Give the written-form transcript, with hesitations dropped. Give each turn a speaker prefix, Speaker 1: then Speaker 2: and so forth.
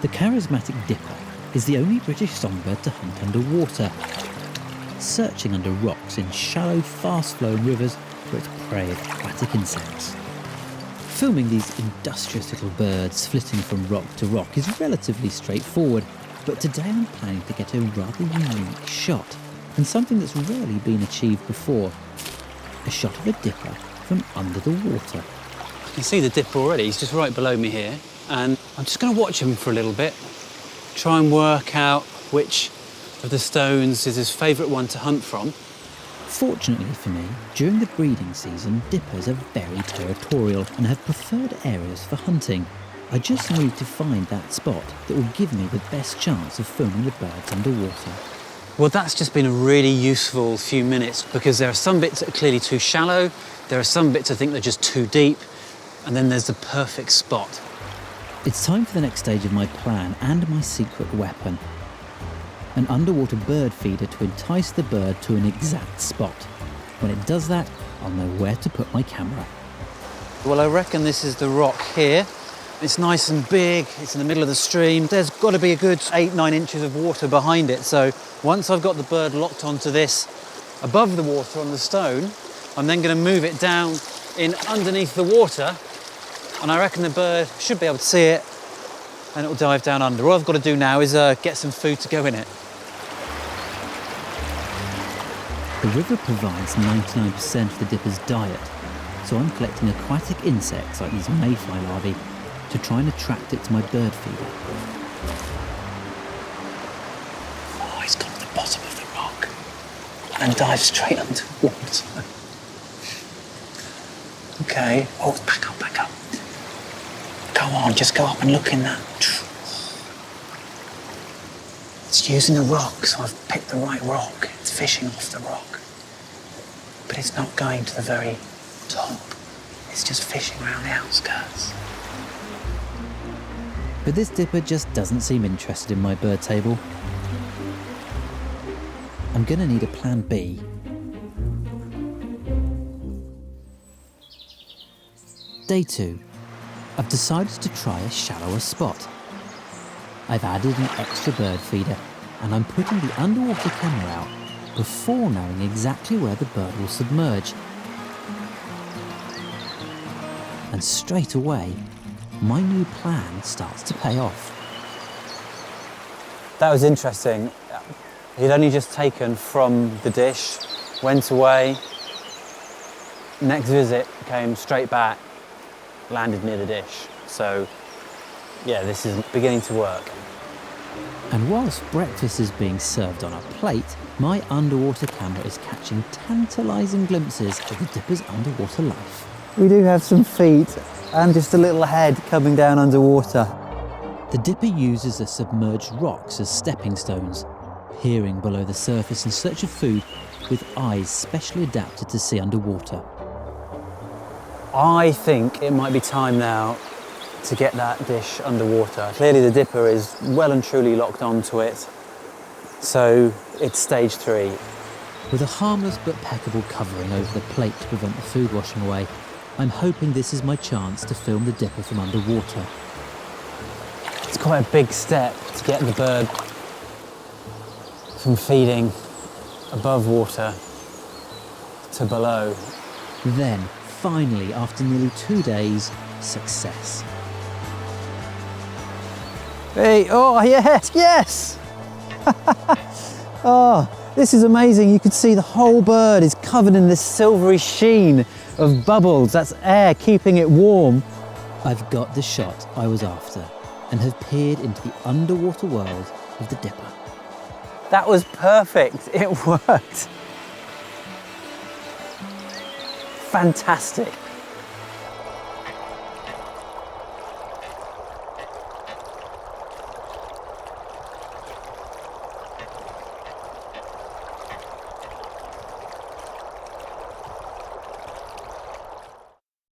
Speaker 1: The charismatic dipper is the only British songbird to hunt underwater, searching under rocks in shallow, fast-flowing rivers for its prey of aquatic insects. Filming these industrious little birds flitting from rock to rock is relatively straightforward, but today I'm planning to get a rather unique shot, and something that's rarely been achieved before. A shot of a dipper from under the water.
Speaker 2: You can see the dipper already, he's just right below me here, and I'm just going to watch him for a little bit, try and work out which of the stones is his favourite one to hunt from.
Speaker 1: Fortunately for me, during the breeding season, dippers are very territorial and have preferred areas for hunting. I just need to find that spot that will give me the best chance of filming the birds underwater.
Speaker 2: Well, that's just been a really useful few minutes, because there are some bits that are clearly too shallow, there are some bits I think they're just too deep, and then there's the perfect spot.
Speaker 1: It's time for the next stage of my plan and my secret weapon. An underwater bird feeder to entice the bird to an exact spot. When it does that, I'll know where to put my camera.
Speaker 2: Well, I reckon this is the rock here. It's nice and big, it's in the middle of the stream. There's got to be a good 8-9 inches of water behind it. So once I've got the bird locked onto this above the water on the stone, I'm then going to move it down in underneath the water, and I reckon the bird should be able to see it and it will dive down under. All I've got to do now is get some food to go in it.
Speaker 1: The river provides 99% of the dipper's diet, so I'm collecting aquatic insects like these mayfly larvae to try and attract it to my bird feeder.
Speaker 2: Oh, he's gone to the bottom of the rock and dived straight underwater. Okay. Oh, back up, back up. Go on, just go up and look in that. It's using a rock, so I've picked the right rock. It's fishing off the rock. But it's not going to the very top. It's just fishing around the outskirts.
Speaker 1: But this dipper just doesn't seem interested in my bird table. I'm gonna need a plan B. Day 2. I've decided to try a shallower spot. I've added an extra bird feeder, and I'm putting the underwater camera out before knowing exactly where the bird will submerge. And straight away, my new plan starts to pay off.
Speaker 2: That was interesting. He'd only just taken from the dish, went away, next visit came straight back, landed near the dish. So, yeah, this is beginning to work.
Speaker 1: And whilst breakfast is being served on a plate, my underwater camera is catching tantalising glimpses of the dipper's underwater life.
Speaker 2: We do have some feet and just a little head coming down underwater.
Speaker 1: The dipper uses the submerged rocks as stepping stones, peering below the surface in search of food with eyes specially adapted to see underwater.
Speaker 2: I think it might be time now to get that dish underwater. Clearly the dipper is well and truly locked onto it, so it's stage 3.
Speaker 1: With a harmless but impeccable covering over the plate to prevent the food washing away, I'm hoping this is my chance to film the dipper from underwater.
Speaker 2: It's quite a big step to get the bird from feeding above water to below.
Speaker 1: Then, finally, after nearly 2 days, success.
Speaker 2: Hey, oh yes, yes! Oh, this is amazing. You can see the whole bird is covered in this silvery sheen of bubbles. That's air keeping it warm.
Speaker 1: I've got the shot I was after and have peered into the underwater world of the dipper.
Speaker 2: That was perfect. It worked. Fantastic.